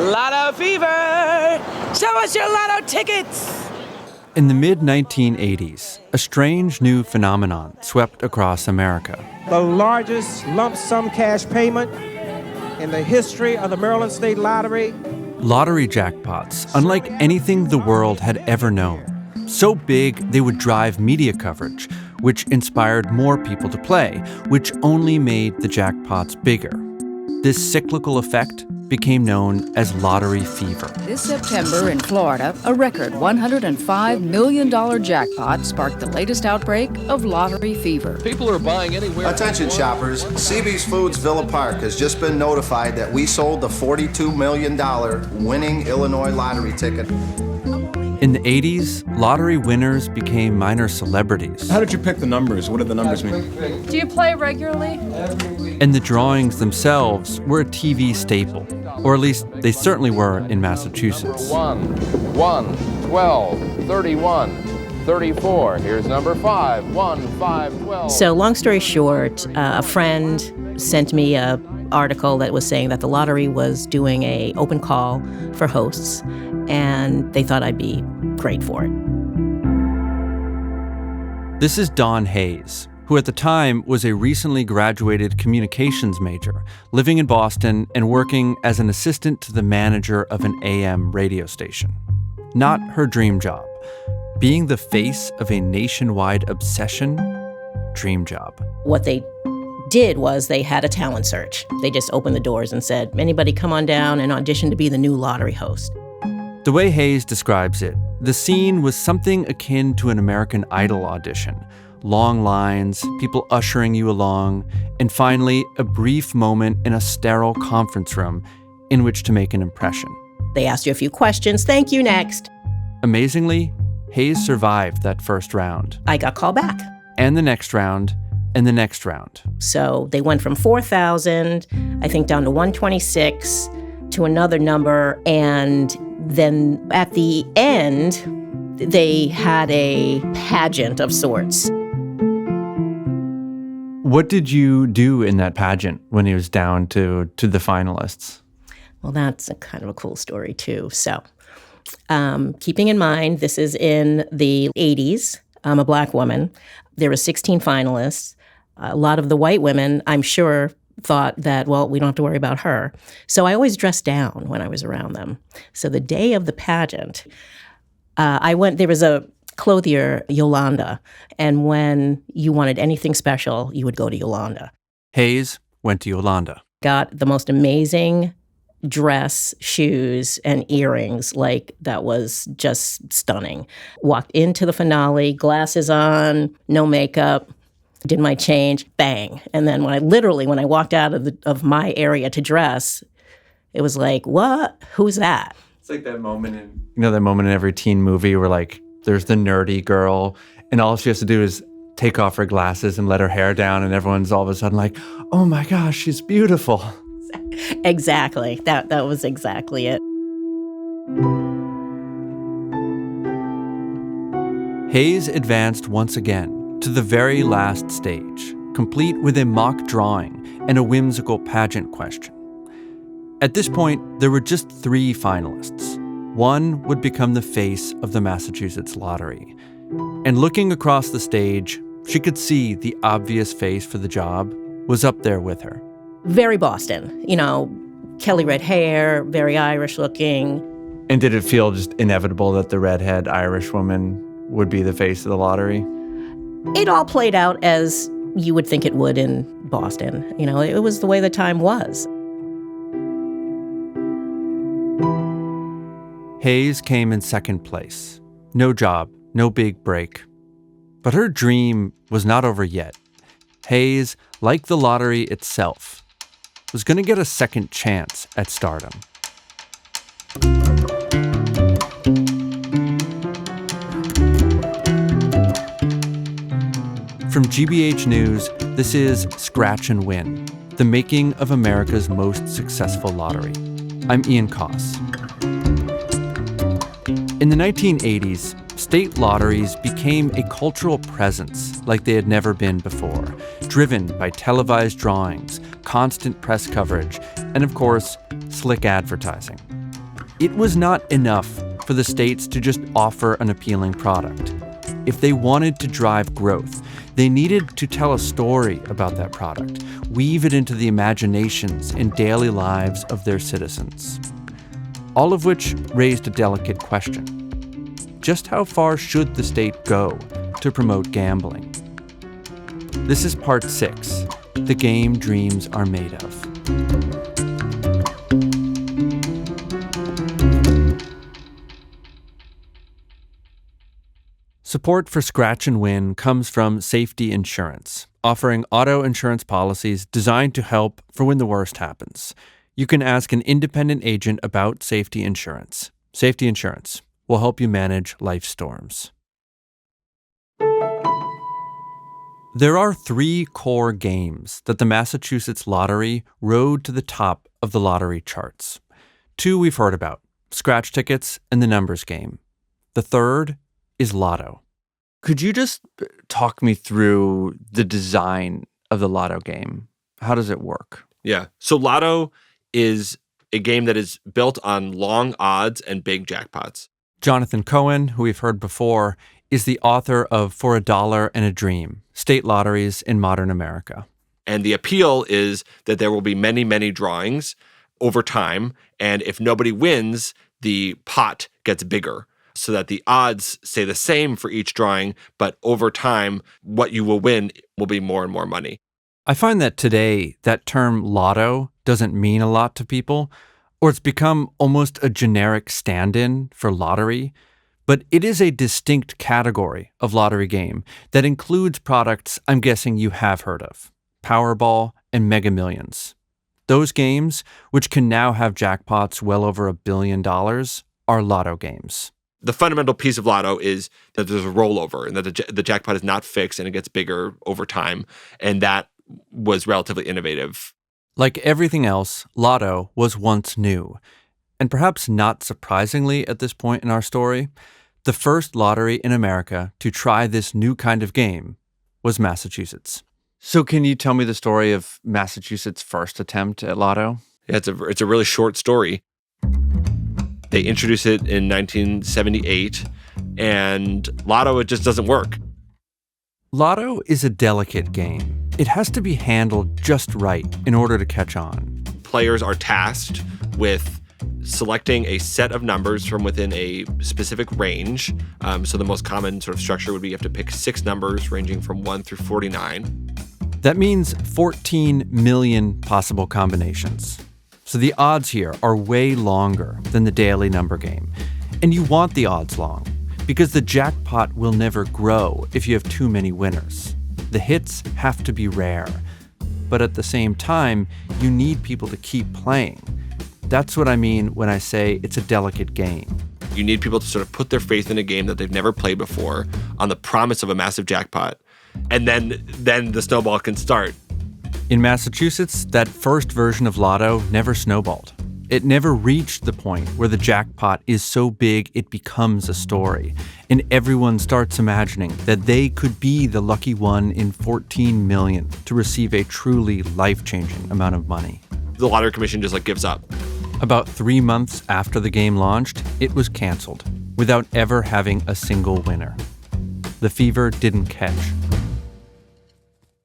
Lotto fever! Show us your Lotto tickets! In the mid-1980s, a strange new phenomenon swept across America. The largest lump sum cash payment in the history of the Maryland State Lottery. Lottery jackpots, unlike anything the world had ever known. So big, they would drive media coverage, which inspired more people to play, which only made the jackpots bigger. This cyclical effect became known as lottery fever. This September in Florida, a record $105 million jackpot sparked the latest outbreak of lottery fever. People are buying anywhere. Attention shoppers, CB's Foods Villa Park has just been notified that we sold the $42 million winning Illinois lottery ticket. In the 80s, lottery winners became minor celebrities. How did you pick the numbers? What did the numbers mean? Do you play regularly? And the drawings themselves were a TV staple, or at least they certainly were in Massachusetts. 1, 12, 31, 34. Here's number 5, 1, 5, 12. So long story short, a friend sent me an article that was saying that the lottery was doing an open call for hosts, and they thought I'd be great for it. This is Dawn Hayes, who at the time was a recently graduated communications major, living in Boston and working as an assistant to the manager of an AM radio station. Not her dream job. Being the face of a nationwide obsession, dream job. What they did was they had a talent search. They just opened the doors and said, anybody come on down and audition to be the new lottery host. The way Hayes describes it, the scene was something akin to an American Idol audition. Long lines, people ushering you along, and finally, a brief moment in a sterile conference room in which to make an impression. They asked you a few questions. Thank you, next. Amazingly, Hayes survived that first round. I got called back. And the next round, and the next round. So they went from 4,000, I think, down to 126 to another number, and then at the end, they had a pageant of sorts. What did you do in that pageant when he was down to the finalists? Well, that's a kind of a cool story, too. So keeping in mind, this is in the 80s. I'm a Black woman. There were 16 finalists. A lot of the white women, I'm sure, thought that, well, we don't have to worry about her. So I always dressed down when I was around them. So the day of the pageant, there was a clothier, Yolanda, and when you wanted anything special, you would go to Yolanda. Hayes went to Yolanda. Got the most amazing dress, shoes, and earrings. Like, that was just stunning. Walked into the finale, glasses on, no makeup, did my change, bang. And then when I walked out of my area to dress, it was like, what? Who's that? It's like that moment in every teen movie where, like, there's the nerdy girl and all she has to do is take off her glasses and let her hair down, and everyone's all of a sudden like, oh my gosh, she's beautiful. Exactly. That was exactly it. Hayes advanced once again to the very last stage, complete with a mock drawing and a whimsical pageant question. At this point, there were just 3 finalists. One would become the face of the Massachusetts lottery. And looking across the stage, she could see the obvious face for the job was up there with her. Very Boston, Kelly red hair, very Irish looking. And did it feel just inevitable that the redhead Irish woman would be the face of the lottery? It all played out as you would think it would in Boston. It was the way the time was. Hayes came in second place. No job, no big break. But her dream was not over yet. Hayes, like the lottery itself, was going to get a second chance at stardom. From GBH News, this is Scratch and Win, the making of America's most successful lottery. I'm Ian Koss. In the 1980s, state lotteries became a cultural presence like they had never been before, driven by televised drawings, constant press coverage, and of course, slick advertising. It was not enough for the states to just offer an appealing product. If they wanted to drive growth, they needed to tell a story about that product, weave it into the imaginations and daily lives of their citizens. All of which raised a delicate question. Just how far should the state go to promote gambling? This is part 6, The Game Dreams Are Made Of. Support for Scratch and Win comes from Safety Insurance, offering auto insurance policies designed to help for when the worst happens. You can ask an independent agent about safety insurance. Safety Insurance will help you manage life's storms. There are 3 core games that the Massachusetts Lottery rode to the top of the lottery charts. 2 we've heard about, scratch tickets and the numbers game. The third is Lotto. Could you just talk me through the design of the Lotto game? How does it work? Yeah. So Lotto is a game that is built on long odds and big jackpots. Jonathan Cohen, who we've heard before, is the author of For a Dollar and a Dream, State Lotteries in Modern America. And the appeal is that there will be many, many drawings over time. And if nobody wins, the pot gets bigger, so that the odds stay the same for each drawing, but over time, what you will win will be more and more money. I find that today, that term lotto doesn't mean a lot to people, or it's become almost a generic stand-in for lottery, but it is a distinct category of lottery game that includes products I'm guessing you have heard of, Powerball and Mega Millions. Those games, which can now have jackpots well over $1 billion, are lotto games. The fundamental piece of Lotto is that there's a rollover and that the jackpot is not fixed and it gets bigger over time. And that was relatively innovative. Like everything else, Lotto was once new. And perhaps not surprisingly at this point in our story, the first lottery in America to try this new kind of game was Massachusetts. So can you tell me the story of Massachusetts' first attempt at Lotto? Yeah, it's a really short story. They introduced it in 1978, and Lotto, it just doesn't work. Lotto is a delicate game. It has to be handled just right in order to catch on. Players are tasked with selecting a set of numbers from within a specific range. So the most common sort of structure would be you have to pick 6 numbers ranging from 1 through 49. That means 14 million possible combinations. So the odds here are way longer than the daily number game. And you want the odds long, because the jackpot will never grow if you have too many winners. The hits have to be rare. But at the same time, you need people to keep playing. That's what I mean when I say it's a delicate game. You need people to sort of put their faith in a game that they've never played before on the promise of a massive jackpot. And then the snowball can start. In Massachusetts, that first version of Lotto never snowballed. It never reached the point where the jackpot is so big it becomes a story, and everyone starts imagining that they could be the lucky one in 14 million to receive a truly life-changing amount of money. The Lottery Commission just gives up. About 3 months after the game launched, it was canceled, without ever having a single winner. The fever didn't catch.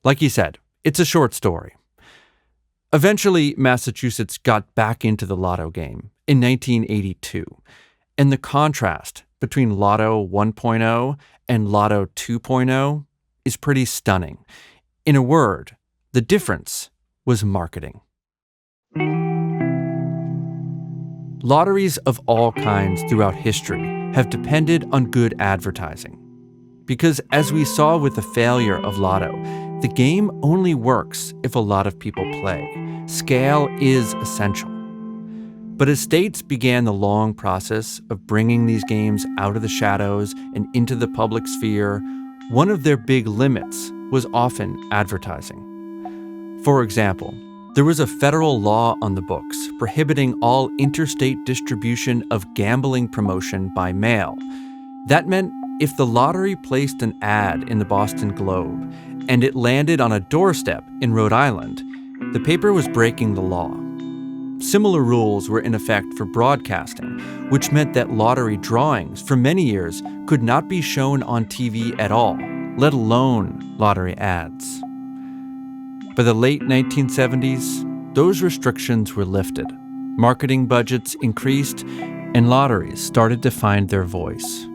Like he said, it's a short story. Eventually, Massachusetts got back into the Lotto game in 1982, and the contrast between Lotto 1.0 and Lotto 2.0 is pretty stunning. In a word, the difference was marketing. Lotteries of all kinds throughout history have depended on good advertising. Because as we saw with the failure of Lotto, the game only works if a lot of people play. Scale is essential. But as states began the long process of bringing these games out of the shadows and into the public sphere, one of their big limits was often advertising. For example, there was a federal law on the books prohibiting all interstate distribution of gambling promotion by mail. That meant if the lottery placed an ad in the Boston Globe and it landed on a doorstep in Rhode Island, the paper was breaking the law. similar rules were in effect for broadcasting, which meant that lottery drawings for many years could not be shown on TV at all, let alone lottery ads. By the late 1970s, those restrictions were lifted. Marketing budgets increased, and lotteries started to find their voice.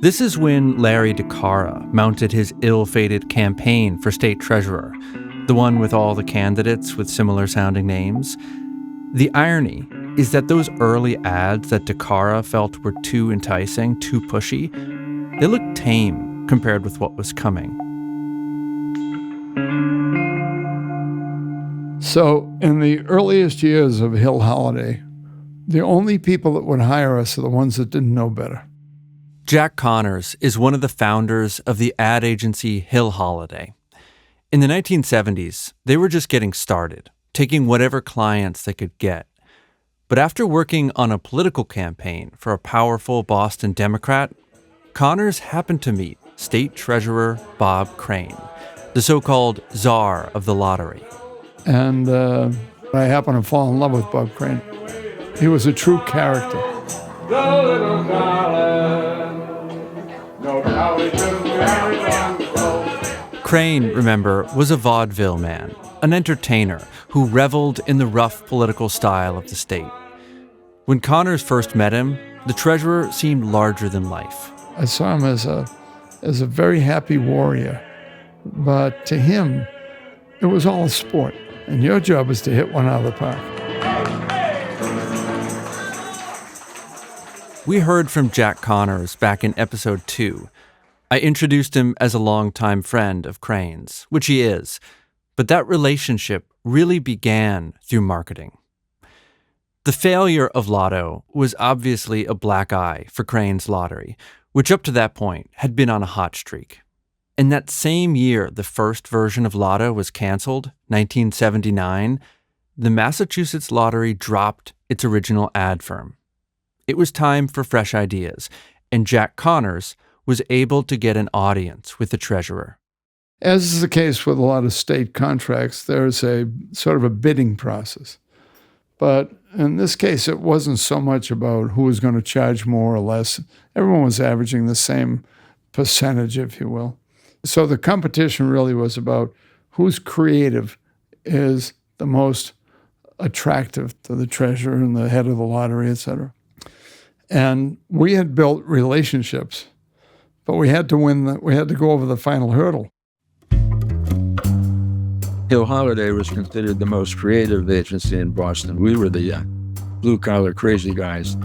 This is when Larry DeCara mounted his ill-fated campaign for state treasurer, the one with all the candidates with similar-sounding names. The irony is that those early ads that DeCara felt were too enticing, too pushy, they looked tame compared with what was coming. So in the earliest years of Hill Holliday, the only people that would hire us are the ones that didn't know better. Jack Connors is one of the founders of the ad agency Hill Holliday. In the 1970s, they were just getting started, taking whatever clients they could get. But after working on a political campaign for a powerful Boston Democrat, Connors happened to meet State Treasurer Bob Crane, the so-called czar of the lottery. And I happened to fall in love with Bob Crane. He was a true character. Crane, remember, was a vaudeville man, an entertainer who reveled in the rough political style of the state. When Connors first met him, the treasurer seemed larger than life. I saw him as a very happy warrior, but to him, it was all a sport, and your job is to hit one out of the park. We heard from Jack Connors back in episode 2. I introduced him as a longtime friend of Crane's, which he is, but that relationship really began through marketing. The failure of Lotto was obviously a black eye for Crane's lottery, which up to that point had been on a hot streak. In that same year the first version of Lotto was canceled, 1979, the Massachusetts lottery dropped its original ad firm. It was time for fresh ideas, and Jack Connors was able to get an audience with the treasurer. As is the case with a lot of state contracts, there's a sort of a bidding process. But in this case, it wasn't so much about who was going to charge more or less. Everyone was averaging the same percentage, if you will. So the competition really was about whose creative is the most attractive to the treasurer and the head of the lottery, et cetera. And we had built relationships, but we had to we had to go over the final hurdle. Hill Holliday was considered the most creative agency in Boston. We were the blue-collar crazy guys.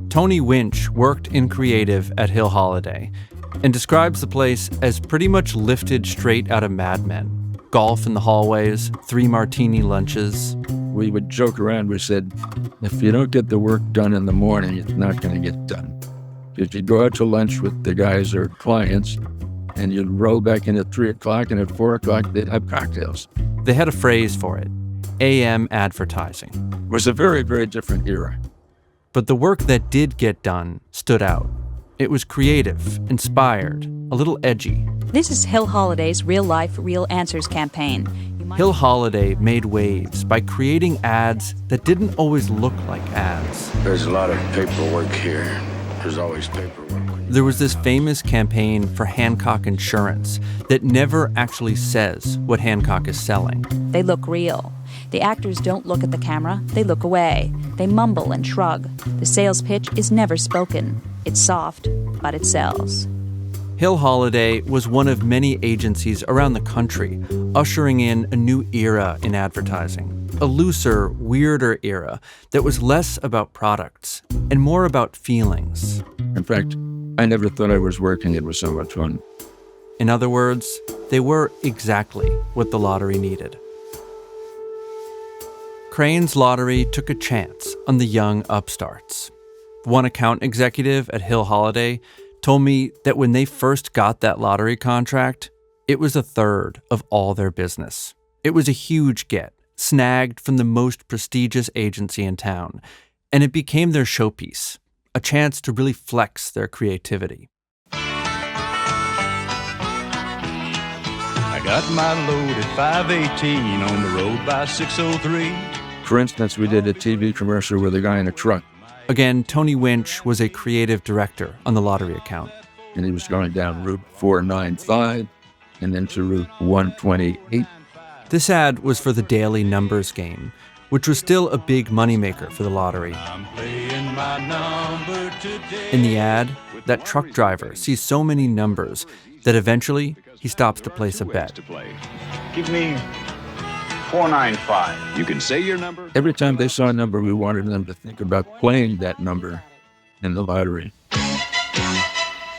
Tony Winch worked in creative at Hill Holliday and describes the place as pretty much lifted straight out of Mad Men. Golf in the hallways, 3 martini lunches. We would joke around. We said, if you don't get the work done in the morning, it's not going to get done. If you go out to lunch with the guys or clients, and you'd roll back in at 3 o'clock, and at 4 o'clock, they'd have cocktails. They had a phrase for it, AM advertising. It was a very, very different era. But the work that did get done stood out. It was creative, inspired, a little edgy. This is Hill Holliday's Real Life, Real Answers campaign. Hill Holliday made waves by creating ads that didn't always look like ads. There's a lot of paperwork here. There's always paperwork. There was this famous campaign for Hancock Insurance that never actually says what Hancock is selling. They look real. The actors don't look at the camera, they look away. They mumble and shrug. The sales pitch is never spoken. It's soft, but it sells. Hill Holliday was one of many agencies around the country, ushering in a new era in advertising, a looser, weirder era that was less about products and more about feelings. In fact, I never thought I was working. It was so much fun. In other words, they were exactly what the lottery needed. Crane's lottery took a chance on the young upstarts. One account executive at Hill Holliday told me that when they first got that lottery contract, it was 1/3 of all their business. It was a huge get, snagged from the most prestigious agency in town, and it became their showpiece, a chance to really flex their creativity. I got my load at 518 on the road by 603. For instance, we did a TV commercial with a guy in a truck. Again, Tony Winch was a creative director on the lottery account. And he was going down Route 495 and then to Route 128. This ad was for the daily numbers game, which was still a big moneymaker for the lottery. In the ad, that truck driver sees so many numbers that eventually he stops to place a bet. Give me 495. You can say your number. Every time they saw a number, we wanted them to think about playing that number in the lottery.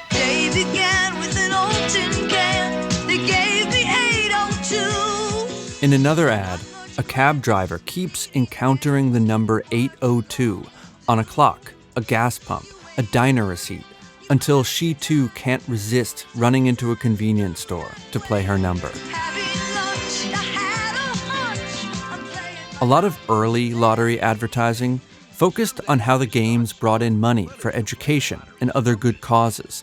Day began with an old tin can. They gave me 802. In another ad, a cab driver keeps encountering the number 802 on a clock, a gas pump, a diner receipt, until she too can't resist running into a convenience store to play her number. A lot of early lottery advertising focused on how the games brought in money for education and other good causes,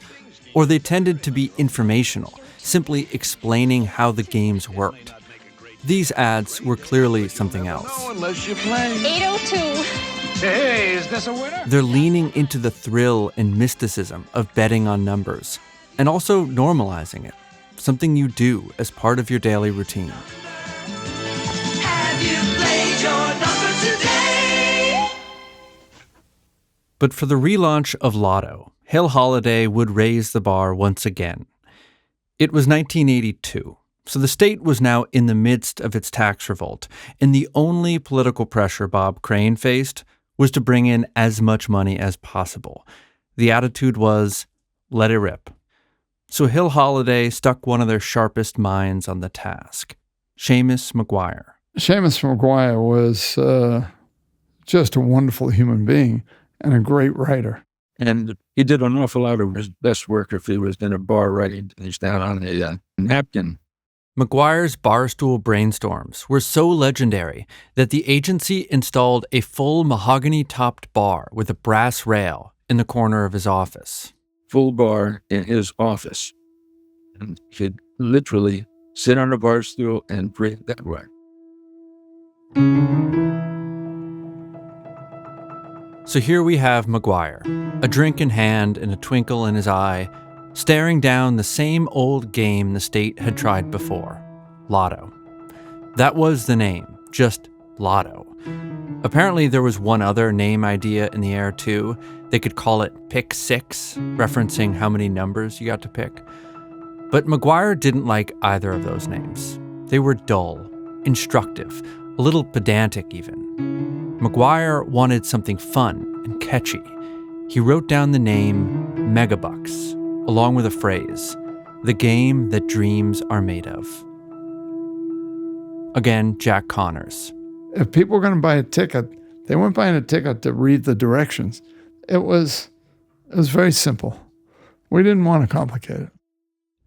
or they tended to be informational, simply explaining how the games worked. These ads were clearly something else. Unless you play. 802. Hey, is this a winner? They're leaning into the thrill and mysticism of betting on numbers, and also normalizing it, something you do as part of your daily routine. Have you played your number today? But for the relaunch of Lotto, Holliday would raise the bar once again. It was 1982. So the state was now in the midst of its tax revolt, and the only political pressure Bob Crane faced was to bring in as much money as possible. The attitude was, let it rip. So Holliday stuck one of their sharpest minds on the task, Seamus McGuire. Seamus McGuire was just a wonderful human being and a great writer. And he did an awful lot of his best work if he was in a bar writing things down on a napkin. McGuire's barstool brainstorms were so legendary that the agency installed a full mahogany-topped bar with a brass rail in the corner of his office. Full bar in his office. And he'd literally sit on a bar stool and breathe that way. So here we have McGuire, a drink in hand and a twinkle in his eye, staring down the same old game the state had tried before, Lotto. That was the name, just Lotto. Apparently there was one other name idea in the air too. They could call it Pick 6, referencing how many numbers you got to pick. But McGuire didn't like either of those names. They were dull, instructive, a little pedantic even. McGuire wanted something fun and catchy. He wrote down the name Megabucks, along with a phrase, the game that dreams are made of. Again, Jack Connors. If people were going to buy a ticket, they weren't buying a ticket to read the directions. It was very simple. We didn't want to complicate it.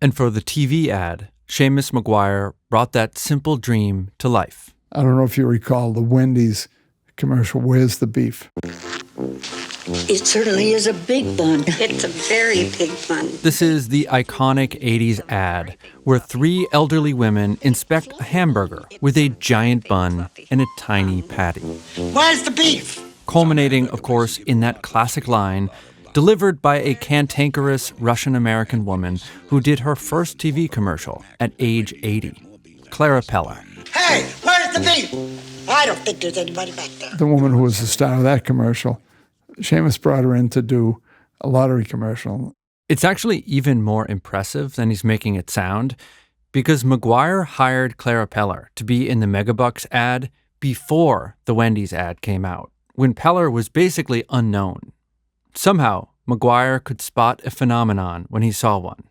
And for the TV ad, Seamus McGuire brought that simple dream to life. I don't know if you recall the Wendy's commercial, Where's the Beef? It certainly is a big bun. It's a very big bun. This is the iconic 80s ad where three elderly women inspect a hamburger with a giant bun and a tiny patty. Where's the beef? Culminating, of course, in that classic line delivered by a cantankerous Russian-American woman who did her first TV commercial at age 80, Clara Peller. Hey, where's the beef? I don't think there's anybody back there. The woman who was the star of that commercial, Seamus brought her in to do a lottery commercial. It's actually even more impressive than he's making it sound, because McGuire hired Clara Peller to be in the Megabucks ad before the Wendy's ad came out, when Peller was basically unknown. Somehow, McGuire could spot a phenomenon when he saw one,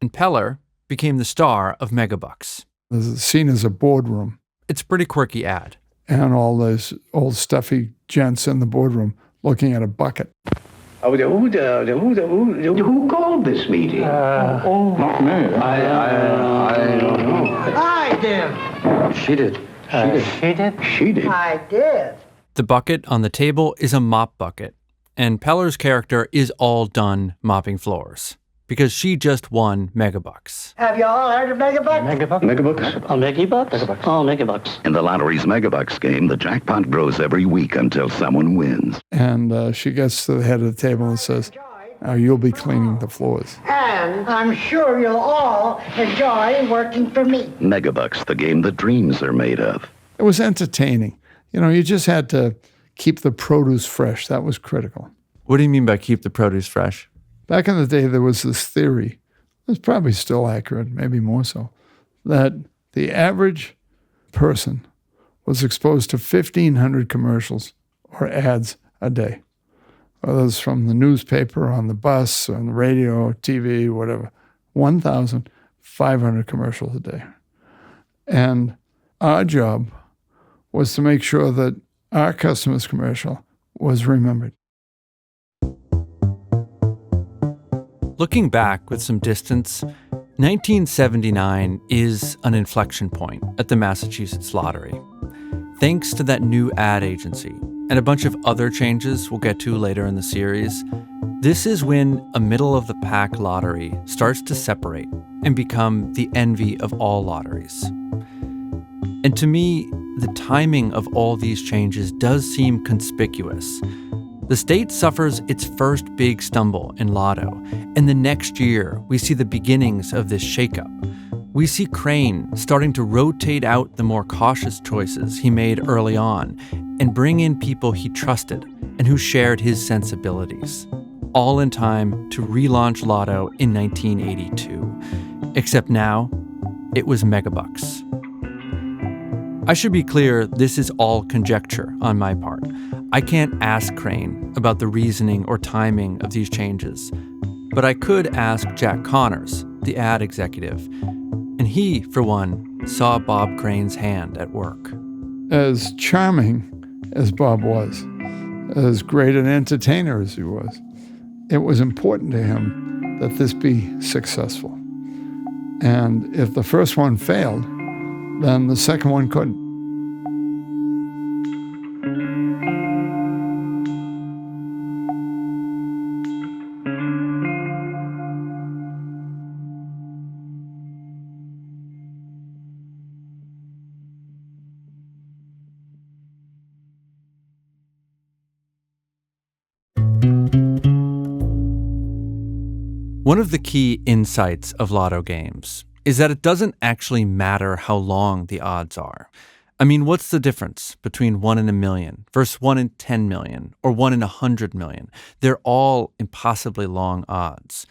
and Peller became the star of Megabucks. The scene is a boardroom. It's a pretty quirky ad. And all those old stuffy gents in the boardroom looking at a bucket. Who called this meeting? Not me. I don't know. I did. She did. She did. I did. The bucket on the table is a mop bucket, and Peller's character is all done mopping floors, because she just won Megabucks. Have you all heard of Megabucks? Megabucks? Oh, Megabucks? Oh, Megabucks. In the lottery's Megabucks game, the jackpot grows every week until someone wins. And she gets to the head of the table and says, you'll be cleaning the floors. And I'm sure you'll all enjoy working for me. Megabucks, the game that dreams are made of. It was entertaining. You just had to keep the produce fresh. That was critical. What do you mean by keep the produce fresh? Back in the day, there was this theory, it's probably still accurate, maybe more so, that the average person was exposed to 1,500 commercials or ads a day. Whether it's from the newspaper, on the bus, on the radio, TV, whatever. 1,500 commercials a day. And our job was to make sure that our customer's commercial was remembered. Looking back with some distance, 1979 is an inflection point at the Massachusetts Lottery. Thanks to that new ad agency and a bunch of other changes we'll get to later in the series, this is when a middle-of-the-pack lottery starts to separate and become the envy of all lotteries. And to me, the timing of all these changes does seem conspicuous. The state suffers its first big stumble in Lotto, and the next year we see the beginnings of this shakeup. We see Crane starting to rotate out the more cautious choices he made early on and bring in people he trusted and who shared his sensibilities, all in time to relaunch Lotto in 1982. Except now, it was Megabucks. I should be clear, this is all conjecture on my part. I can't ask Crane about the reasoning or timing of these changes, but I could ask Jack Connors, the ad executive, and he, for one, saw Bob Crane's hand at work. As charming as Bob was, as great an entertainer as he was, it was important to him that this be successful. And if the first one failed, then the second one couldn't. One of the key insights of Lotto games is that it doesn't actually matter how long the odds are. I mean, what's the difference between 1 in a million versus 1 in 10 million or 1 in 100 million? They're all impossibly long odds.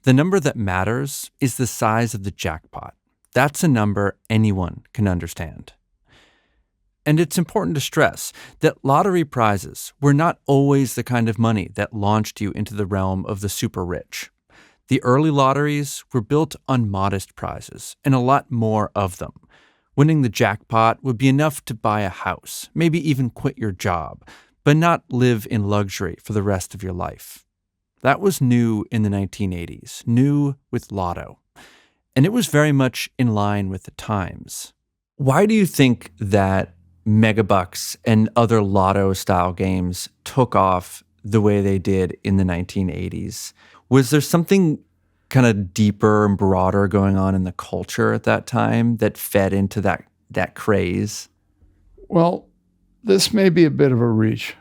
The number that matters is the size of the jackpot. That's a number anyone can understand. And it's important to stress that lottery prizes were not always the kind of money that launched you into the realm of the super rich. The early lotteries were built on modest prizes, and a lot more of them. Winning the jackpot would be enough to buy a house, maybe even quit your job, but not live in luxury for the rest of your life. That was new in the 1980s, new with Lotto. And it was very much in line with the times. Why do you think that Megabucks and other Lotto-style games took off the way they did in the 1980s? Was there something kind of deeper and broader going on in the culture at that time that fed into that craze? Well, this may be a bit of a reach.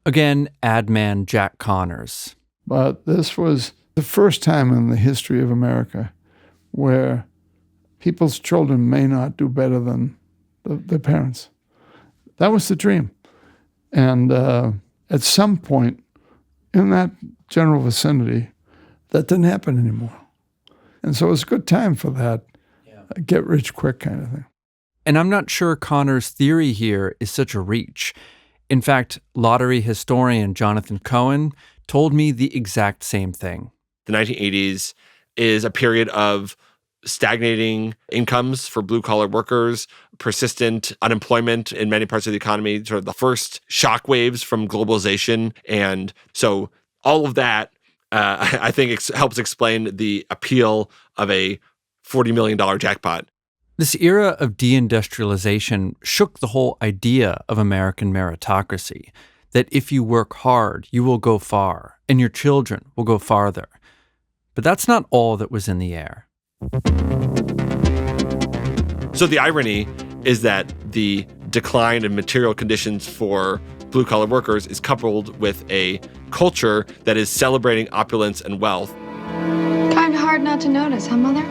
Again, ad man Jack Connors. But this was the first time in the history of America where people's children may not do better than their parents. That was the dream. And at some point in that general vicinity, that didn't happen anymore. And so it was a good time for that get rich quick kind of thing. And I'm not sure Connor's theory here is such a reach. In fact, lottery historian Jonathan Cohen told me the exact same thing. The 1980s is a period of stagnating incomes for blue-collar workers, persistent unemployment in many parts of the economy, sort of the first shock waves from globalization. And so all of that, I think, helps explain the appeal of a $40 million jackpot. This era of deindustrialization shook the whole idea of American meritocracy, that if you work hard, you will go far, and your children will go farther. But that's not all that was in the air. So the irony is that the decline in material conditions for blue-collar workers is coupled with a culture that is celebrating opulence and wealth. Kind of hard not to notice, huh, Mother?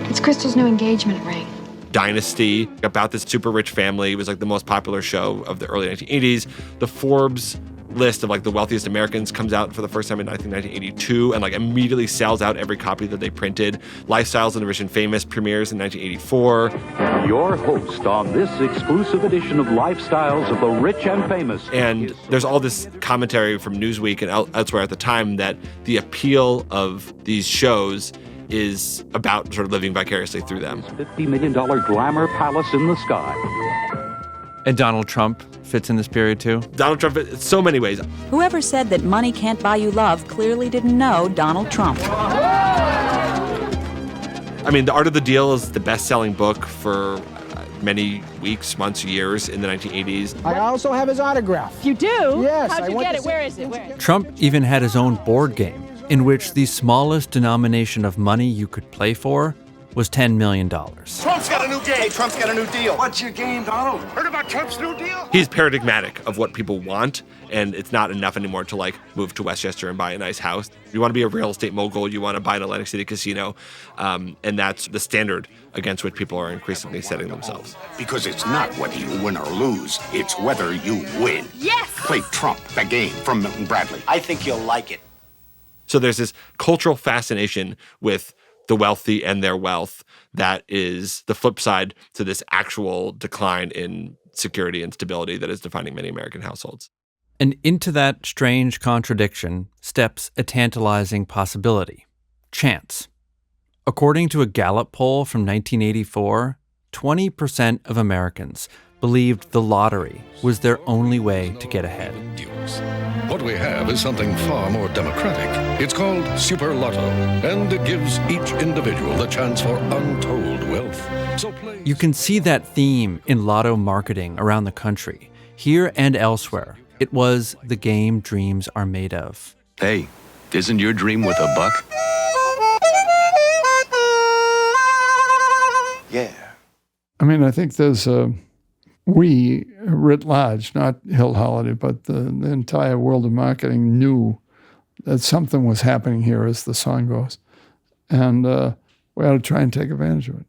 It's Crystal's new engagement ring. Dynasty about this super rich family. It was like the most popular show of the early 1980s. The Forbes list of like the wealthiest Americans comes out for the first time in 1982 and like immediately sells out every copy that they printed. Lifestyles of the Rich and Famous premieres in 1984. Your host on this exclusive edition of Lifestyles of the Rich and Famous. And there's all this commentary from Newsweek and elsewhere at the time that the appeal of these shows is about sort of living vicariously through them. $50 million glamour palace in the sky. And Donald Trump fits in this period too? Donald Trump, in so many ways. Whoever said that money can't buy you love clearly didn't know Donald Trump. I mean, The Art of the Deal is the best-selling book for many weeks, months, years in the 1980s. I also have his autograph. You do? Yes. How'd you get it? Where is it? Trump even had his own board game in which the smallest denomination of money you could play for was $10 million. Trump's got a new game. Hey, Trump's got a new deal. What's your game, Donald? Heard about Trump's new deal? He's paradigmatic of what people want, and it's not enough anymore to like move to Westchester and buy a nice house. You want to be a real estate mogul, you want to buy an Atlantic City casino, and that's the standard against which people are increasingly setting themselves. Because it's not whether you win or lose, it's whether you win. Yes! Play Trump, the game from Milton Bradley. I think you'll like it. So there's this cultural fascination with the wealthy and their wealth that is the flip side to this actual decline in security and stability that is defining many American households. And into that strange contradiction steps a tantalizing possibility: chance. According to a Gallup poll from 1984, 20% of Americans believed the lottery was their only way to get ahead. What we have is something far more democratic. It's called Super Lotto, and it gives each individual the chance for untold wealth. So play. You can see that theme in lotto marketing around the country. Here and elsewhere, it was the game dreams are made of. Hey, isn't your dream worth $1? Yeah. I mean, I think there's we writ large, not Hill Holliday, but the entire world of marketing knew that something was happening here, as the song goes. And we ought to try and take advantage of it.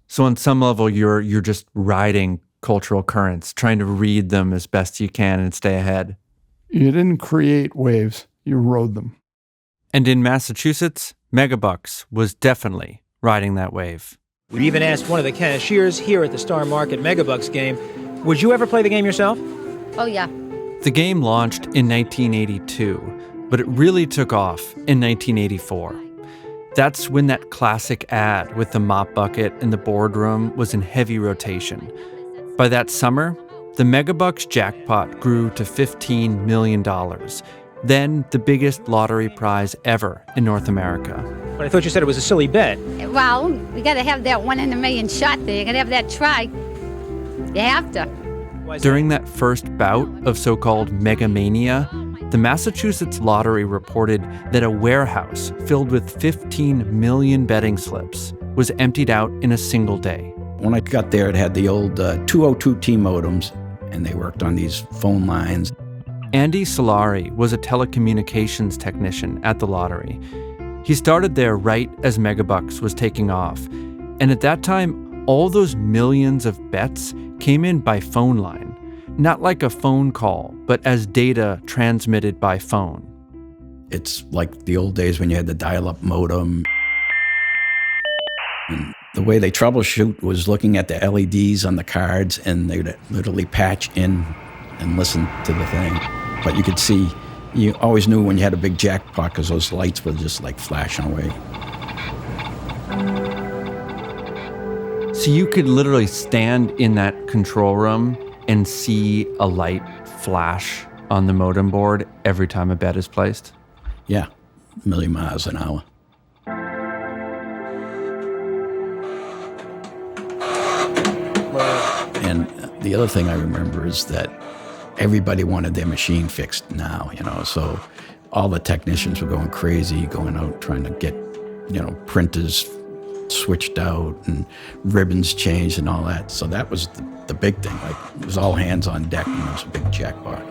So on some level, you're just riding cultural currents, trying to read them as best you can and stay ahead. You didn't create waves, you rode them. And in Massachusetts, Megabucks was definitely riding that wave. We even asked one of the cashiers here at the Star Market Megabucks game, would you ever play the game yourself? Oh, yeah. The game launched in 1982, but it really took off in 1984. That's when that classic ad with the mop bucket in the boardroom was in heavy rotation. By that summer, the Megabucks jackpot grew to $15 million, then the biggest lottery prize ever in North America. But I thought you said it was a silly bet. Well, we got to have that 1 in a million shot there. You got to have that try. You have to. During that first bout of so-called megamania, the Massachusetts Lottery reported that a warehouse filled with 15 million betting slips was emptied out in a single day. When I got there, it had the old 202T modems, and they worked on these phone lines. Andy Solari was a telecommunications technician at the lottery. He started there right as Megabucks was taking off. And at that time, all those millions of bets came in by phone line. Not like a phone call, but as data transmitted by phone. It's like the old days when you had the dial-up modem. And the way they troubleshoot was looking at the LEDs on the cards, and they would literally patch in and listen to the thing. But you could see, you always knew when you had a big jackpot because those lights were just like flashing away. So you could literally stand in that control room and see a light flash on the modem board every time a bet is placed? Yeah, a million miles an hour. And the other thing I remember is that everybody wanted their machine fixed now, so all the technicians were going crazy, going out trying to get, printers switched out and ribbons changed and all that. So that was the big thing. Like, it was all hands on deck, and it was a big jackpot.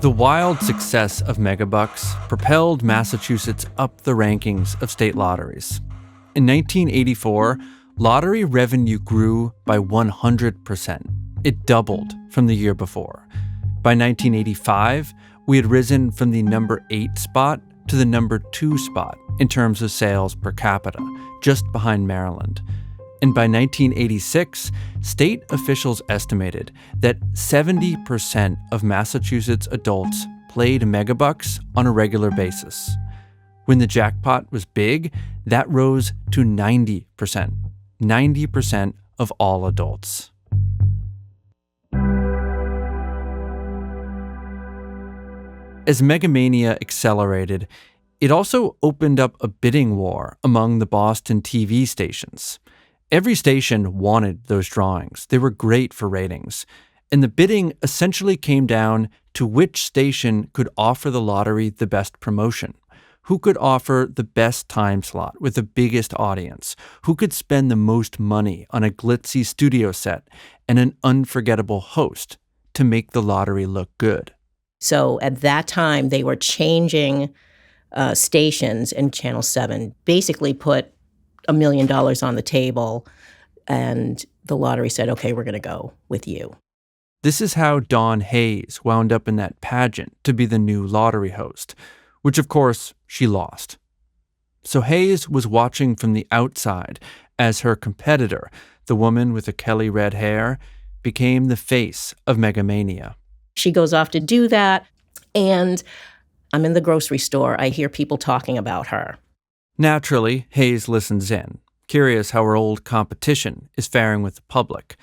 The wild success of Megabucks propelled Massachusetts up the rankings of state lotteries. In 1984, lottery revenue grew by 100%. It doubled from the year before. By 1985, we had risen from the number 8 spot to the number 2 spot in terms of sales per capita, just behind Maryland. And by 1986, state officials estimated that 70% of Massachusetts adults played Megabucks on a regular basis. When the jackpot was big, that rose to 90%. 90% of all adults. As Megamania accelerated, it also opened up a bidding war among the Boston TV stations. Every station wanted those drawings. They were great for ratings. And the bidding essentially came down to which station could offer the lottery the best promotion, who could offer the best time slot with the biggest audience, who could spend the most money on a glitzy studio set and an unforgettable host to make the lottery look good. So at that time, they were changing stations, and Channel 7 basically put $1 million on the table, and the lottery said, okay, we're going to go with you. This is how Dawn Hayes wound up in that pageant to be the new lottery host, which of course she lost. So Hayes was watching from the outside as her competitor, the woman with the Kelly red hair, became the face of Megamania. She goes off to do that, and I'm in the grocery store. I hear people talking about her. Naturally, Hayes listens in, curious how her old competition is faring with the public.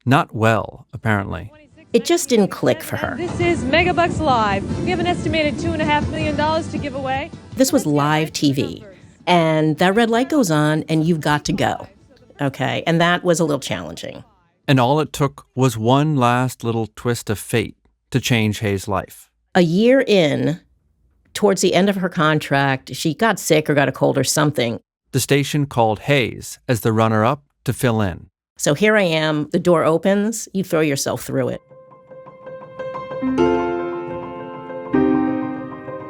Not well, apparently. It just didn't click for her. This is Megabucks Live. We have an estimated $2.5 million to give away. This was live TV, and that red light goes on, and you've got to go. Okay, and that was a little challenging. And all it took was one last little twist of fate to change Hayes' life. A year in, towards the end of her contract, she got sick or got a cold or something. The station called Hayes as the runner-up to fill in. So here I am, the door opens, you throw yourself through it.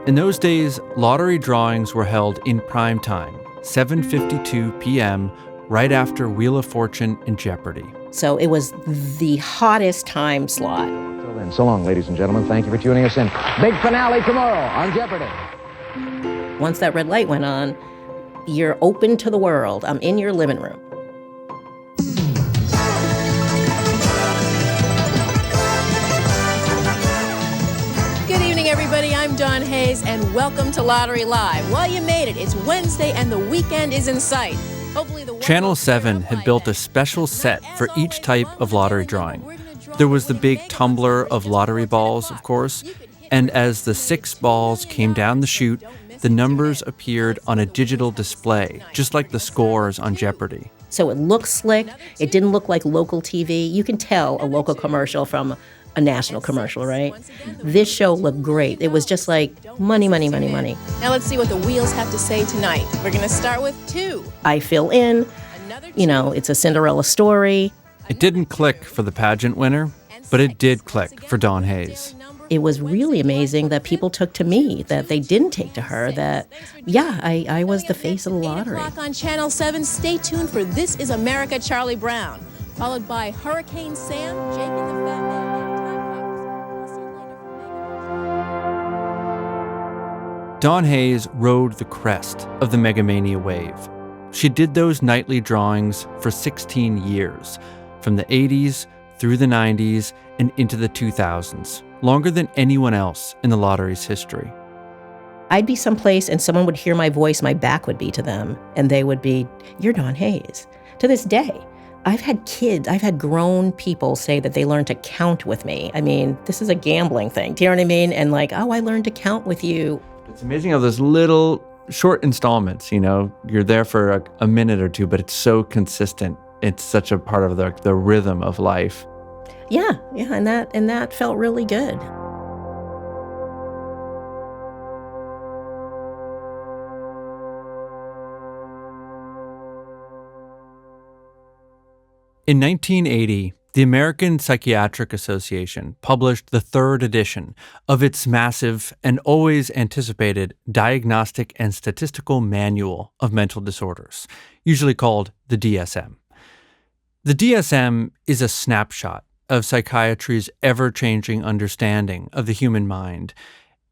In those days, lottery drawings were held in prime time, 7:52 p.m., right after Wheel of Fortune and Jeopardy. So it was the hottest time slot. Till then, so long, ladies and gentlemen. Thank you for tuning us in. Big finale tomorrow on Jeopardy. Once that red light went on, you're open to the world. I'm in your living room. Good evening, everybody. I'm Dawn Hayes, and welcome to Lottery Live. Well, you made it. It's Wednesday, and the weekend is in sight. Hopefully, the Channel 7 had built a special set for each type of lottery drawing. There was the big tumbler of lottery balls, of course, and as the 6 balls came down the chute, the numbers appeared on a digital display, just like the scores on Jeopardy. So it looked slick. It didn't look like local TV. You can tell a local commercial from a national commercial, right? This show looked great. It was just like money, money, money, money. Now let's see what the wheels have to say tonight. We're going to start with 2. I fill in. You know, it's a Cinderella story. It didn't click for the pageant winner, but it did click for Dawn Hayes. It was really amazing that people took to me, that they didn't take to her, that, yeah, I was the face of the lottery. 8 o'clock on Channel 7. Stay tuned for This Is America, Charlie Brown, followed by Hurricane Sam, Jake and the Fat Man. Dawn Hayes rode the crest of the Megamania wave. She did those nightly drawings for 16 years, from the 80s through the 90s and into the 2000s, longer than anyone else in the lottery's history. I'd be someplace and someone would hear my voice, my back would be to them, and they would be, "You're Dawn Hayes." To this day, I've had kids, I've had grown people say that they learned to count with me. I mean, this is a gambling thing, do you know what I mean? And like, "Oh, I learned to count with you." It's amazing how those little short installments, you know, you're there for a minute or two, but it's so consistent. It's such a part of the rhythm of life. Yeah, and that felt really good. In 1980, the American Psychiatric Association published the third edition of its massive and always anticipated Diagnostic and Statistical Manual of Mental Disorders, usually called the DSM. The DSM is a snapshot of psychiatry's ever-changing understanding of the human mind,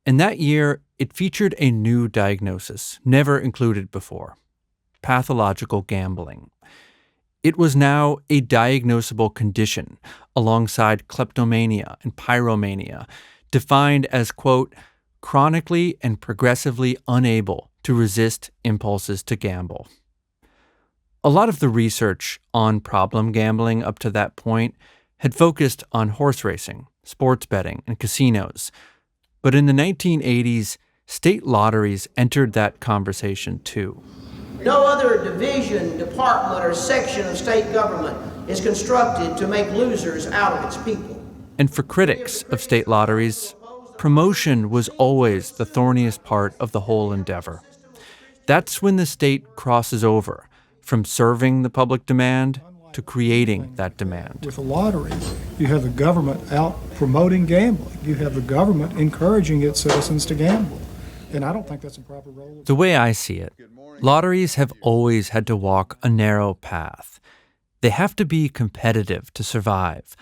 and that year it featured a new diagnosis never included before: pathological gambling. It was now a diagnosable condition alongside kleptomania and pyromania, defined as, quote, chronically and progressively unable to resist impulses to gamble. A lot of the research on problem gambling up to that point had focused on horse racing, sports betting, and casinos. But in the 1980s, state lotteries entered that conversation too. No other division, department, or section of state government is constructed to make losers out of its people. And for critics of state lotteries, promotion was always the thorniest part of the whole endeavor. That's when the state crosses over from serving the public demand to creating that demand. With the lotteries, you have the government out promoting gambling. You have the government encouraging its citizens to gamble. And I don't think that's a proper role. The way I see it, lotteries have always had to walk a narrow path. They have to be competitive to survive,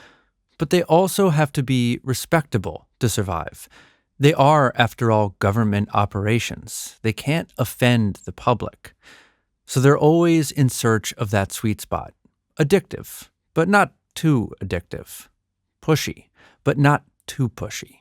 but they also have to be respectable to survive. They are, after all, government operations. They can't offend the public. So they're always in search of that sweet spot. Addictive, but not too addictive. Pushy, but not too pushy.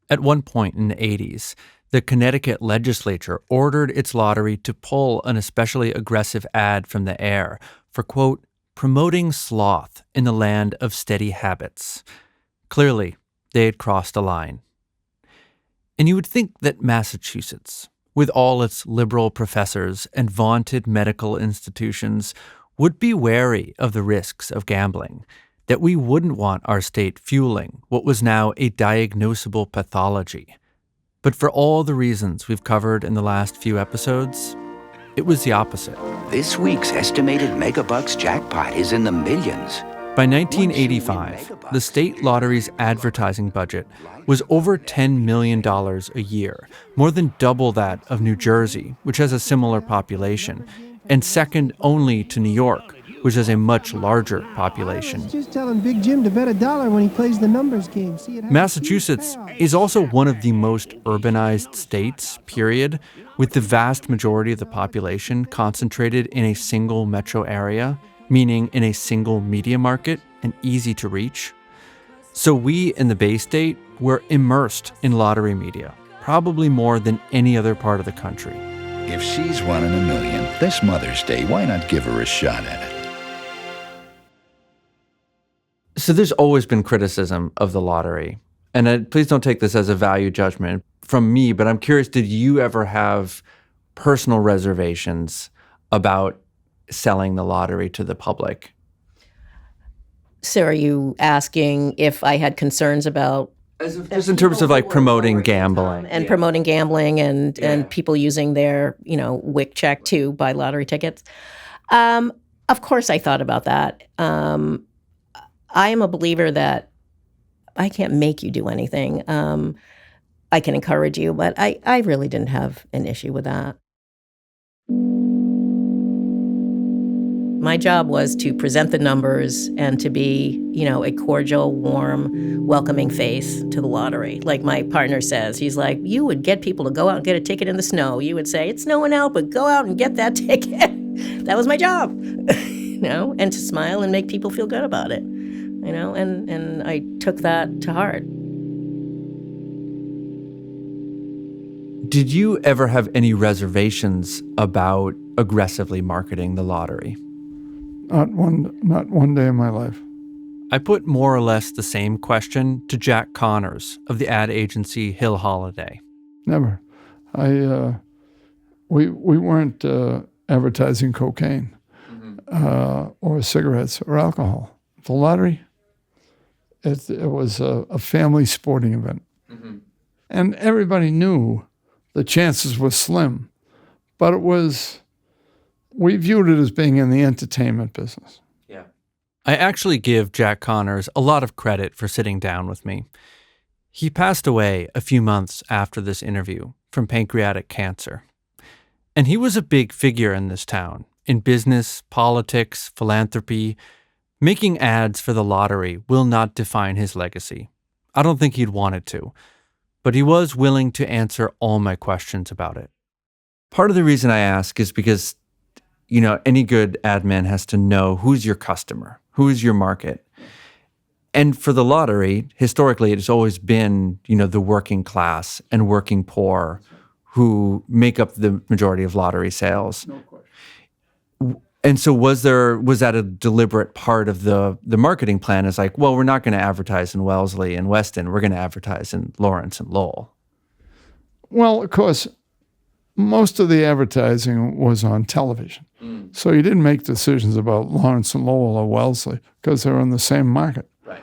At one point in the 80s, the Connecticut legislature ordered its lottery to pull an especially aggressive ad from the air for, quote, promoting sloth in the land of steady habits. Clearly, they had crossed a line. And you would think that Massachusetts, with all its liberal professors and vaunted medical institutions, would be wary of the risks of gambling, that we wouldn't want our state fueling what was now a diagnosable pathology. But for all the reasons we've covered in the last few episodes, it was the opposite. This week's estimated Megabucks jackpot is in the millions. By 1985, the state lottery's advertising budget was over $10 million a year, more than double that of New Jersey, which has a similar population, and second only to New York, which has a much larger population. Just telling Big Jim to bet $1 when he plays the numbers game. Massachusetts is also one of the most urbanized states, period, with the vast majority of the population concentrated in a single metro area, meaning in a single media market and easy to reach. So we in the Bay State were immersed in lottery media, probably more than any other part of the country. If she's one in a million, this Mother's Day, why not give her a shot at it? So there's always been criticism of the lottery. And please don't take this as a value judgment from me, but I'm curious, did you ever have personal reservations about selling the lottery to the public? So are you asking if I had concerns about... Just in terms of like promoting gambling. And promoting gambling and people using their, WIC check to buy lottery tickets. Of course I thought about that. I am a believer that I can't make you do anything. I can encourage you, but I really didn't have an issue with that. My job was to present the numbers and to be, a cordial, warm, welcoming face to the lottery. Like my partner says, he's like, you would get people to go out and get a ticket in the snow. You would say, it's snowing out, but go out and get that ticket. That was my job, and to smile and make people feel good about it, and I took that to heart. Did you ever have any reservations about aggressively marketing the lottery? Not one day in my life. I put more or less the same question to Jack Connors of the ad agency Hill Holliday. Never. We weren't advertising cocaine or cigarettes or alcohol. The lottery, it was a family sporting event. Mm-hmm. And everybody knew the chances were slim, but we viewed it as being in the entertainment business. Yeah. I actually give Jack Connors a lot of credit for sitting down with me. He passed away a few months after this interview from pancreatic cancer. And he was a big figure in this town, in business, politics, philanthropy. Making ads for the lottery will not define his legacy. I don't think he'd want it to, but he was willing to answer all my questions about it. Part of the reason I ask is because, any good ad man has to know who's your customer, who is your market. And for the lottery, historically, it's always been, the working class and working poor who make up the majority of lottery sales. No question. And so was that a deliberate part of the marketing plan? Is like, well, we're not going to advertise in Wellesley and Weston. We're going to advertise in Lawrence and Lowell. Well, of course, most of the advertising was on television. So you didn't make decisions about Lawrence and Lowell or Wellesley because they were in the same market. Right.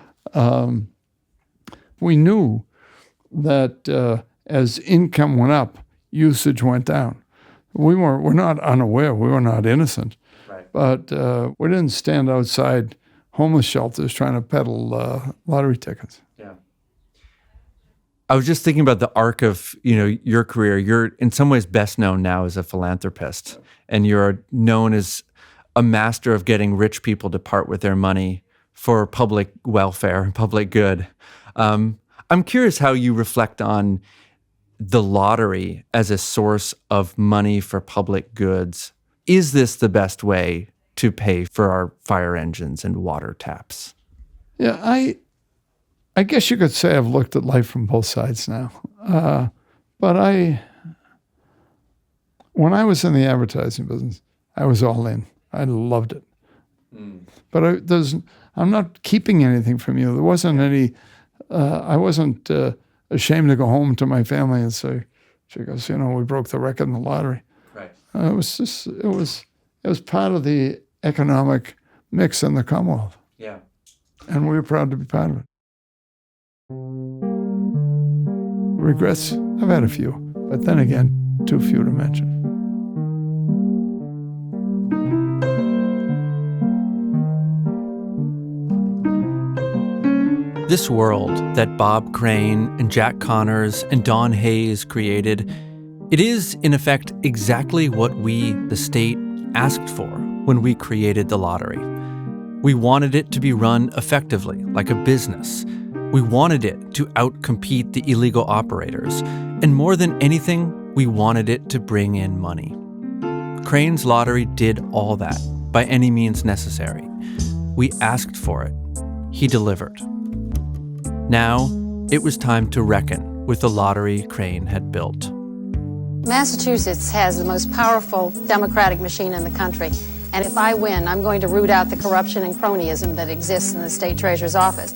We knew that as income went up, usage went down. We're not unaware. We were not innocent. Right. But we didn't stand outside homeless shelters trying to peddle lottery tickets. Yeah. I was just thinking about the arc of, your career. You're in some ways best known now as a philanthropist, and you're known as a master of getting rich people to part with their money for public welfare and public good. I'm curious how you reflect on the lottery as a source of money for public goods. Is this the best way to pay for our fire engines and water taps? Yeah, I guess you could say I've looked at life from both sides now. But when I was in the advertising business, I was all in. I loved it. But I'm not keeping anything from you. There wasn't any, I wasn't ashamed to go home to my family and say, she goes, we broke the record in the lottery. Right. It was part of the economic mix in the Commonwealth. Yeah. And we were proud to be part of it. Regrets, I've had a few, but then again, too few to mention. This world that Bob Crane and Jack Connors and Don Hayes created, it is, in effect, exactly what we, the state, asked for when we created the lottery. We wanted it to be run effectively, like a business. We wanted it to outcompete the illegal operators. And more than anything, we wanted it to bring in money. Crane's lottery did all that, by any means necessary. We asked for it. He delivered. Now, it was time to reckon with the lottery Crane had built. Massachusetts has the most powerful democratic machine in the country. And if I win, I'm going to root out the corruption and cronyism that exists in the state treasurer's office.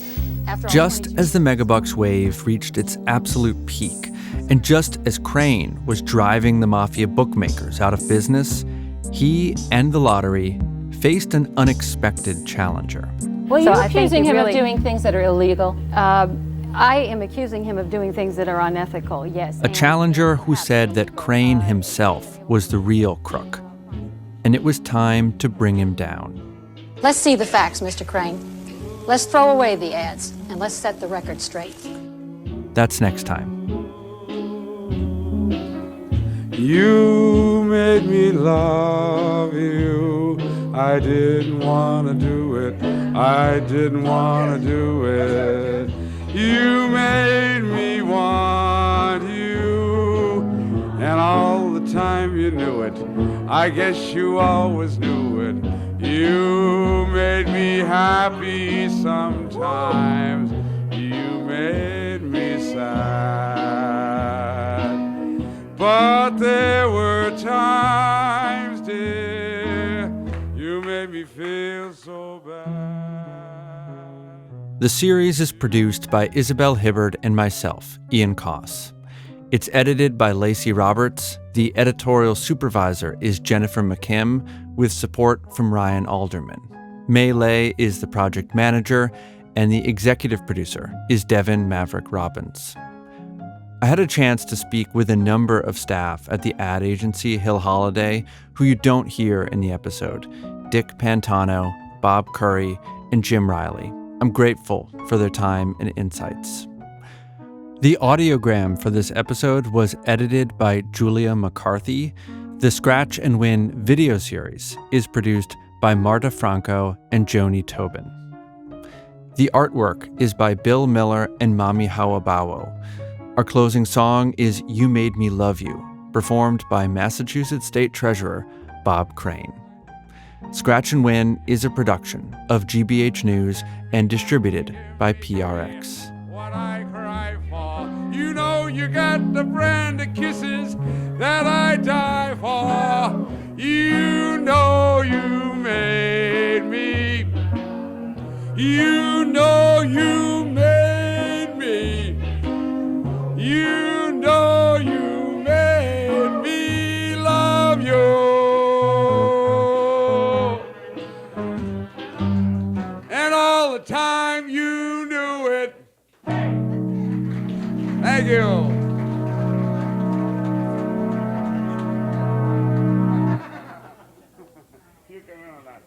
Just as the Megabucks wave reached its absolute peak, and just as Crane was driving the mafia bookmakers out of business, he and the lottery faced an unexpected challenger. Well, you're accusing him of doing things that are illegal. I am accusing him of doing things that are unethical, yes. A challenger who said that Crane himself was the real crook. And it was time to bring him down. Let's see the facts, Mr. Crane. Let's throw away the ads, and let's set the record straight. That's next time. You made me love you. I didn't want to do it. I didn't want to do it. You made me want you. And all the time you knew it. I guess you always knew it. You made me happy sometimes. You made me sad. But there were times, dear, you made me feel so bad. The series is produced by Isabel Hibbard and myself, Ian Koss. It's edited by Lacey Roberts. The editorial supervisor is Jennifer McKim, with support from Ryan Alderman. May Lay is the project manager, and the executive producer is Devin Maverick Robbins. I had a chance to speak with a number of staff at the ad agency Hill Holliday who you don't hear in the episode: Dick Pantano, Bob Curry, and Jim Riley. I'm grateful for their time and insights. The audiogram for this episode was edited by Julia McCarthy. The Scratch and Win video series is produced by Marta Franco and Joni Tobin. The artwork is by Bill Miller and Mami Hawabawo. Our closing song is You Made Me Love You, performed by Massachusetts State Treasurer Bob Crane. Scratch and Win is a production of GBH News and distributed by PRX. What I cry for, you know you got the brand of kisses that I die for. You know you made me. You know you made me. You know you made me love you. And all the time you knew it. Thank you. You come in on that.